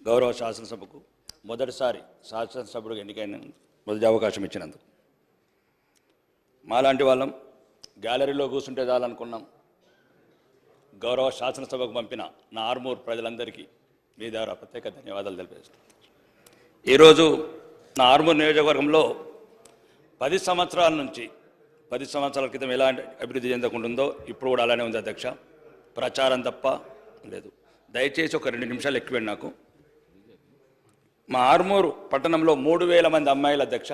గౌరవ శాసనసభకు మొదటిసారి శాసనసభ్యుడిగా ఎన్నికైన మొదటి అవకాశం ఇచ్చినందుకు మాలాంటి వాళ్ళం గ్యాలరీలో కూర్చుంటే చాలనుకున్నాం. గౌరవ శాసనసభకు పంపిన నా ఆర్మూర్ ప్రజలందరికీ మీ ద్వారా ప్రత్యేక ధన్యవాదాలు తెలియజేస్తాను. ఈరోజు నా ఆర్మూర్ నియోజకవర్గంలో 10 సంవత్సరాల క్రితం ఎలా అభివృద్ధి చెందకుంటుందో ఇప్పుడు కూడా అలానే ఉంది అధ్యక్ష. ప్రచారం తప్ప లేదు. దయచేసి ఒక 2 నిమిషాలు ఎక్కువండి నాకు. మా ఆర్మూరు పట్టణంలో 3000 మంది అమ్మాయిల అధ్యక్ష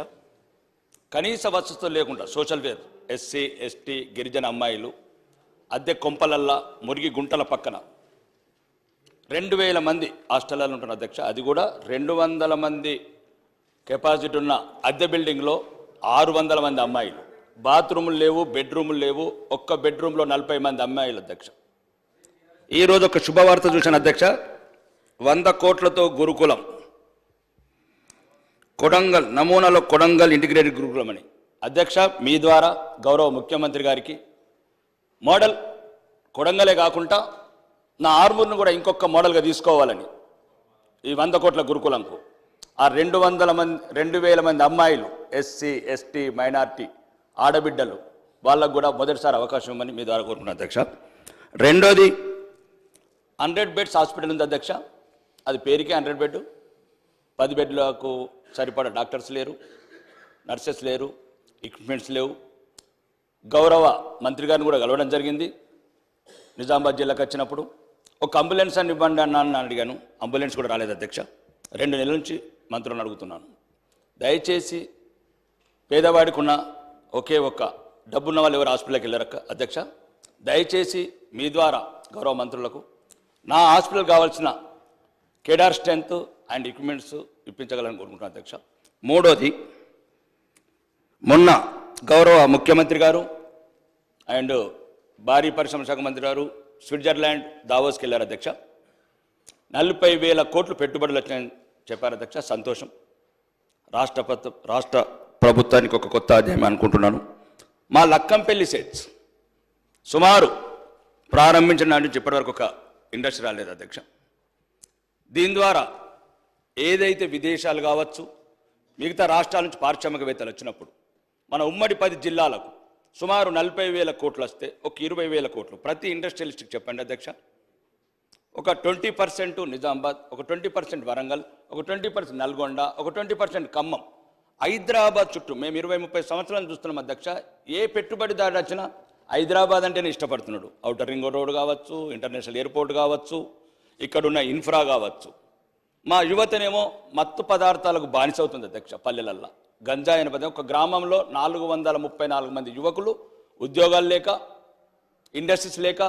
కనీస వసతులు లేకుండా సోషల్ వేర్ ఎస్సీ ఎస్టీ గిరిజన అమ్మాయిలు అద్దె కొంపలల్లా మురిగి గుంటల పక్కన 2000 మంది హాస్టల్లో ఉంటున్న అధ్యక్ష. అది కూడా 200 మంది కెపాసిటీ ఉన్న అద్దె బిల్డింగ్లో 600 మంది అమ్మాయిలు. బాత్రూములు లేవు, బెడ్రూములు లేవు. ఒక్క బెడ్రూమ్లో 40 మంది అమ్మాయిలు అధ్యక్ష. ఈరోజు ఒక శుభవార్త చూశాను అధ్యక్ష. 100 కోట్లతో గురుకులం కొడంగల్ నమూనాలో కొడంగల్ ఇంటిగ్రేటెడ్ గురుకులం అని అధ్యక్ష మీ ద్వారా గౌరవ ముఖ్యమంత్రి గారికి మోడల్ కొడంగలే కాకుండా నా ఆర్మూర్ను కూడా ఇంకొక మోడల్గా తీసుకోవాలని ఈ 100 కోట్ల గురుకులంకు ఆ 200 మంది అమ్మాయిలు ఎస్సీ ఎస్టీ మైనార్టీ ఆడబిడ్డలు వాళ్ళకు కూడా మొదటిసారి అవకాశం ఇవ్వమని మీ ద్వారా కోరుకున్నాను అధ్యక్ష. రెండోది 100 బెడ్స్ హాస్పిటల్ ఉంది అధ్యక్ష. అది పేరుకే 100 బెడ్. 10 బెడ్లకు సరిపడా డాక్టర్స్ లేరు, నర్సెస్ లేరు, ఎక్విప్మెంట్స్ లేవు. గౌరవ మంత్రి గారిని కూడా కలవడం జరిగింది నిజామాబాద్ జిల్లాకు వచ్చినప్పుడు. ఒక అంబులెన్స్ అని ఇవ్వండి అన్న అడిగాను. అంబులెన్స్ కూడా రాలేదు అధ్యక్ష. 2 నెలల నుంచి మంత్రులను అడుగుతున్నాను. దయచేసి పేదవాడికి ఉన్న ఒకే ఒక్క డబ్బున్న వాళ్ళు ఎవరు హాస్పిటల్కి వెళ్ళారక్క అధ్యక్ష. దయచేసి మీ ద్వారా గౌరవ మంత్రులకు నా హాస్పిటల్ కావాల్సిన కేడార్ స్ట్రెంత్ అండ్ ఎక్విప్మెంట్స్ ఇప్పించగలని కోరుకుంటున్నాను అధ్యక్ష. మూడోది, మొన్న గౌరవ ముఖ్యమంత్రి గారు అండ్ భారీ పరిశ్రమ శాఖ మంత్రి గారు స్విట్జర్లాండ్ దావోస్కి వెళ్ళారు అధ్యక్ష. 40,000 కోట్లు పెట్టుబడులు వచ్చాయని చెప్పారు అధ్యక్ష. సంతోషం. రాష్ట్ర ప్రభుత్వానికి ఒక కొత్త అధ్యాయం అనుకుంటున్నాను. మా లక్కంపల్లి సెట్స్ సుమారు ప్రారంభించిన నాటి నుంచి ఇప్పటివరకు ఒక ఇండస్ట్రీ రాలేదు అధ్యక్ష. దీని ద్వారా ఏదైతే విదేశాలు కావచ్చు మిగతా రాష్ట్రాల నుంచి పారిశ్రామికవేత్తలు వచ్చినప్పుడు మన ఉమ్మడి 10 జిల్లాలకు సుమారు 40,000 కోట్లు వస్తే ఒక 20,000 కోట్లు ప్రతి ఇండస్ట్రియలిస్ట్కి చెప్పండి అధ్యక్ష. ఒక 20% నిజామాబాద్, ఒక 20% వరంగల్, ఒక 20% నల్గొండ, ఒక 20% ఖమ్మం. హైదరాబాద్ చుట్టూ మేము 20-30 సంవత్సరాలు చూస్తున్నాం అధ్యక్ష. ఏ పెట్టుబడిదారు వచ్చినా హైదరాబాద్ అంటేనే ఇష్టపడుతున్నాడు. ఔటర్ రింగ్ రోడ్ కావచ్చు, ఇంటర్నేషనల్ ఎయిర్పోర్ట్ కావచ్చు, ఇక్కడున్న ఇన్ఫ్రా కావచ్చు. మా యువతనేమో మత్తు పదార్థాలకు బానిసవుతుంది అధ్యక్ష. పల్లెలల్లో గంజాయి అనే పదం. ఒక గ్రామంలో 434 మంది యువకులు ఉద్యోగాలు లేక, ఇండస్ట్రీస్ లేక,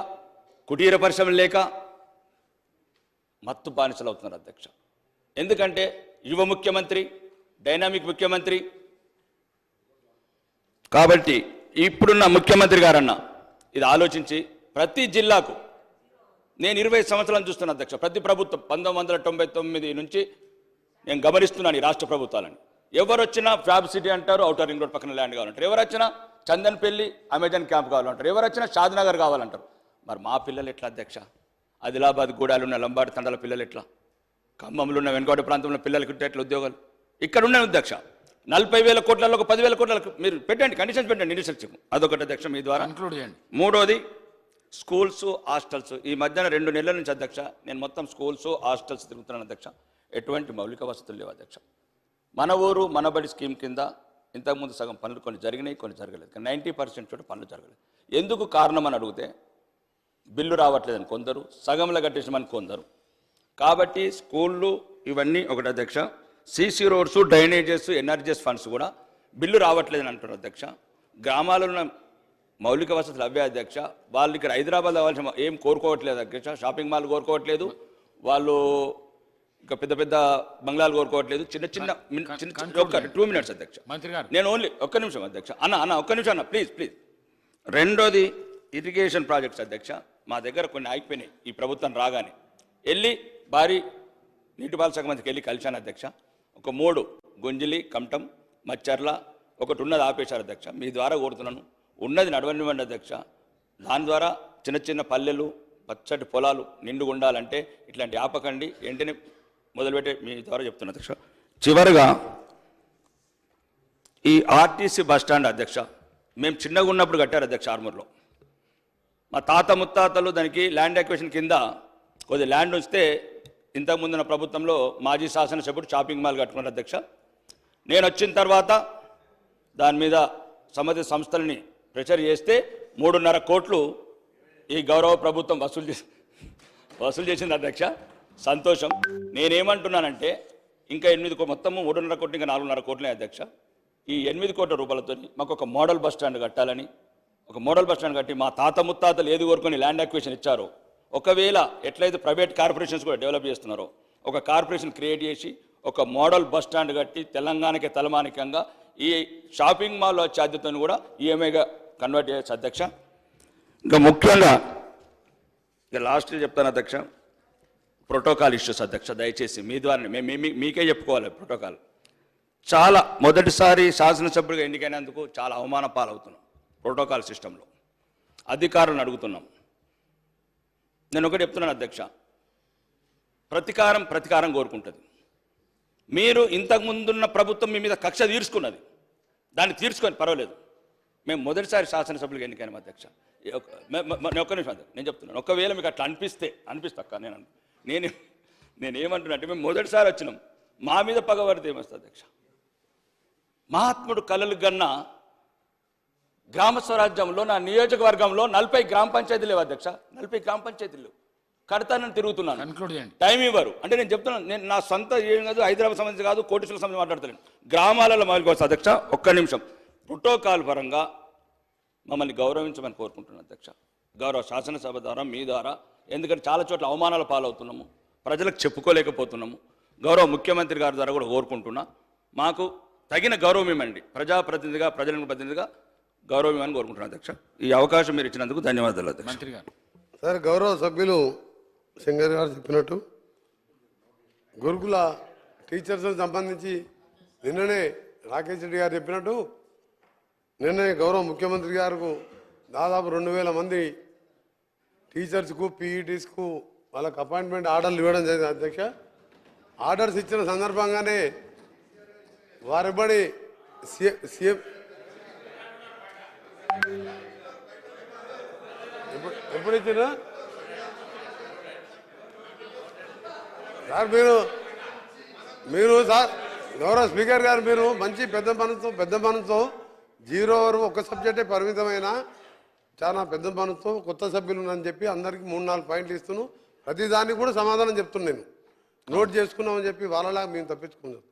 కుటీర పరిశ్రమలు లేక మత్తు బానిసలు అవుతున్నారు అధ్యక్ష. ఎందుకంటే యువ ముఖ్యమంత్రి, డైనామిక్ ముఖ్యమంత్రి. కాబట్టి ఇప్పుడున్న ముఖ్యమంత్రి గారన్న ఇది ఆలోచించి ప్రతి జిల్లాకు, నేను 20 సంవత్సరాలు చూస్తున్నా అధ్యక్ష. ప్రతి ప్రభుత్వం 1999 నుంచి నేను గమనిస్తున్నాను ఈ రాష్ట్ర ప్రభుత్వాలని. ఎవరు వచ్చినా ఫ్యాబ్ సిటీ అంటారు, ఔటర్ రింగ్ రోడ్ పక్కన ల్యాండ్ కావాలంటారు. ఎవరు వచ్చినా చందన్పల్లి అమెజాన్ క్యాంప్ కావాలంటారు. ఎవరు వచ్చినా షాద్నగర్ కావాలంటారు. మరి మా పిల్లలు ఎట్లా అధ్యక్ష? ఆదిలాబాద్ గూడాలు ఉన్న లంబాడి తండాల పిల్లలు ఎట్లా? ఖమ్మంలో ఉన్న వెనుకబడి ప్రాంతంలో పిల్లలకి ఎట్లా ఉద్యోగాలు? ఇక్కడ ఉన్నాయి అధ్యక్ష. 40,000 కోట్లలో ఒక 10,000 కోట్లకు మీరు పెట్టండి, కండిషన్స్ పెట్టండి ఇండస్ట్రీ. అదొకటి అధ్యక్ష మీ ద్వారా ఇంక్లూడ్ చేయండి. మూడోది స్కూల్స్, హాస్టల్స్. ఈ మధ్యన 2 నెలల నుంచి అధ్యక్ష నేను మొత్తం స్కూల్స్, హాస్టల్స్ తిరుగుతున్నాను అధ్యక్ష. ఎటువంటి మౌలిక వసతులు లేవు అధ్యక్ష. మన ఊరు మనబడి స్కీమ్ కింద ఇంతకుముందు సగం పనులు కొన్ని జరిగినాయి, కొన్ని జరగలేదు. 90% చోట పనులు జరగలేదు. ఎందుకు కారణం అని అడిగితే బిల్లు రావట్లేదని కొందరు, సగంలో కట్టేసామని కొందరు. కాబట్టి స్కూళ్ళు ఇవన్నీ ఒకటి అధ్యక్ష. CC roads, drainages, NREGS funds కూడా బిల్లు రావట్లేదని అంటున్నారు అధ్యక్ష. గ్రామాలలో మౌలిక వసతులు అవే అధ్యక్ష. వాళ్ళు ఇక్కడ హైదరాబాద్ అవ్వాల్సిన ఏం కోరుకోవట్లేదు అధ్యక్ష. షాపింగ్ మాల్ కోరుకోవట్లేదు, వాళ్ళు ఇంకా పెద్ద పెద్ద బంగ్లాలు కోరుకోవట్లేదు. చిన్న చిన్న 2 మినిట్స్ అధ్యక్ష. నేను ఓన్లీ ఒక్క నిమిషం అధ్యక్ష. ఒక్క నిమిషం అన్న ప్లీజ్. రెండోది ఇరిగేషన్ ప్రాజెక్ట్స్ అధ్యక్ష. మా దగ్గర కొన్ని ఆగిపోయినాయి. ఈ ప్రభుత్వం రాగానే వెళ్ళి భారీ నీటిపారుదల శాఖ మంత్రికి వెళ్ళి కలిశాను అధ్యక్ష. ఒక 3 గుంజిలి, కమటం, మచ్చర్ల ఒకటి ఉన్నది ఆపేశారు అధ్యక్ష. మీ ద్వారా కోరుతున్నాను ఉన్నది నడవనివ్వండి అధ్యక్ష. దాని ద్వారా చిన్న చిన్న పల్లెలు, పచ్చటి పొలాలు నిండుగా ఉండాలంటే ఇట్లాంటి ఆపకండి. వెంటనే మొదలుపెట్టే మీ ద్వారా చెప్తున్నా అధ్యక్ష. చివరిగా ఈ ఆర్టీసీ బస్టాండ్ అధ్యక్ష మేము చిన్నగా ఉన్నప్పుడు కట్టారు అధ్యక్ష ఆర్మూర్లో. మా తాత ముత్తాతలు దానికి ల్యాండ్ ఎక్వేషన్ కింద కొద్ది ల్యాండ్ ఉంచితే ఇంతకుముందున్న ప్రభుత్వంలో మాజీ శాసనసభ్యుడు షాపింగ్ మాల్ కట్టుకున్నారు అధ్యక్ష. నేను వచ్చిన తర్వాత దాని మీద సంబంధిత సంస్థలని ప్రెషర్ చేస్తే 3.5 కోట్లు ఈ గౌరవ ప్రభుత్వం వసూలు చేసింది అధ్యక్ష. సంతోషం. నేనేమంటున్నానంటే ఇంకా 8 మొత్తము 3.5 కోట్లు ఇంకా 4.5 కోట్లే అధ్యక్ష. ఈ 8 కోట్ల రూపాయలతో మాకు ఒక మోడల్ బస్ స్టాండ్ కట్టాలని, ఒక మోడల్ బస్ స్టాండ్ కట్టి మా తాత ముత్తాతలు ఏది కోరుకొని ల్యాండ్ అక్విజిషన్ ఇచ్చారో, ఒకవేళ ఎట్లయితే ప్రైవేట్ కార్పొరేషన్స్ కూడా డెవలప్ చేస్తున్నారో ఒక కార్పొరేషన్ క్రియేట్ చేసి ఒక మోడల్ బస్ స్టాండ్ కట్టి తెలంగాణకి తలమానికంగా ఈ షాపింగ్ మాల్ ఛార్జీతో కూడా ఈఎంఐగా కన్వర్ట్ చేయొచ్చు అధ్యక్ష. ఇంకా ముఖ్యంగా ఇక లాస్ట్ చెప్తాను అధ్యక్ష, ప్రోటోకాల్ ఇష్యూస్ అధ్యక్ష. దయచేసి మీ ద్వారా మీకే చెప్పుకోవాలి. ప్రోటోకాల్ చాలా మొదటిసారి శాసనసభ్యుడిగా ఎన్నికైనందుకు చాలా అవమాన పాలవుతున్నాం. ప్రోటోకాల్ సిస్టంలో అధికారులను అడుగుతున్నాం. నేను ఒకటి చెప్తున్నాను అధ్యక్ష, ప్రతీకారం కోరుకుంటుంది. మీరు ఇంతకుముందున్న ప్రభుత్వం మీ మీద కక్ష తీర్చుకున్నది, దాన్ని తీర్చుకొని పర్వాలేదు. మేము మొదటిసారి శాసనసభ్యులుగా ఎన్నికైనాం అధ్యక్ష. ఒక్క నిమిషం అధ్యక్ష, నేను చెప్తున్నాను. ఒకవేళ మీకు అట్లా అనిపిస్తే అక్క నేనేమంటున్నా అంటే మేము మొదటిసారి వచ్చినాం, మా మీద పగబడితే ఏమొస్తుంది అధ్యక్ష? మహాత్ముడు కలలు గన్నా గ్రామ స్వరాజ్యంలో నా నియోజకవర్గంలో 40 గ్రామ పంచాయతీలు లేవు అధ్యక్ష. 40 గ్రామ పంచాయతీలు కడతానని తిరుగుతున్నాను, టైం ఇవ్వరు. అంటే నేను చెప్తున్నాను, నేను నా సొంత ఏం కాదు, హైదరాబాద్ సంబంధించి కాదు, కోటేశ్వర సంబంధించి మాట్లాడతాను. గ్రామాలలో మొదలుకు వస్తుంది అధ్యక్ష. ఒక్క నిమిషం. ప్రోటోకాల్ పరంగా మమ్మల్ని గౌరవించమని కోరుకుంటున్నాను అధ్యక్ష, గౌరవ శాసనసభ ద్వారా మీ ద్వారా. ఎందుకంటే చాలా చోట్ల అవమానాల పాలవుతున్నాము, ప్రజలకు చెప్పుకోలేకపోతున్నాము. గౌరవ ముఖ్యమంత్రి గారి ద్వారా కూడా కోరుకుంటున్నా, మాకు తగిన గౌరవం ఇవ్వండి. ప్రజాప్రతినిధిగా, ప్రతినిధిగా గౌరవం ఇవ్వని కోరుకుంటున్నాను అధ్యక్ష. ఈ అవకాశం మీరు ఇచ్చినందుకు ధన్యవాదాలు అధ్యక్ష. మంత్రి గారు. సార్, గౌరవ సభ్యులు సింగర్ గారు చెప్పినట్టు గురుకుల టీచర్స్కి సంబంధించి నిన్ననే రాకేష్ రెడ్డి గారు చెప్పినట్టు నిన్ననే గౌరవ ముఖ్యమంత్రి గారికి దాదాపు 2000 మంది టీచర్స్కు, పీఈటీస్కు వాళ్ళకు అపాయింట్మెంట్ ఆర్డర్లు ఇవ్వడం జరిగింది అధ్యక్ష. ఆర్డర్స్ ఇచ్చిన సందర్భంగానే వారిబడి సీఎం ఎప్పుడు ఇచ్చినా సార్ మీరు సార్ గౌరవ స్పీకర్ గారు మీరు మంచి పెద్ద మనసుతో 0 వరకు ఒక సబ్జెక్టే పరిమితమైన చాలా పెద్ద మనసుతో కొత్త సభ్యులు అని చెప్పి అందరికీ 3-4 పాయింట్లు ఇస్తున్నాను. ప్రతిదానికి కూడా సమాధానం చెప్తున్నాను. నేను నోట్ చేసుకున్నామని చెప్పి వాళ్ళలాగా మేము తప్పించుకున్నాం.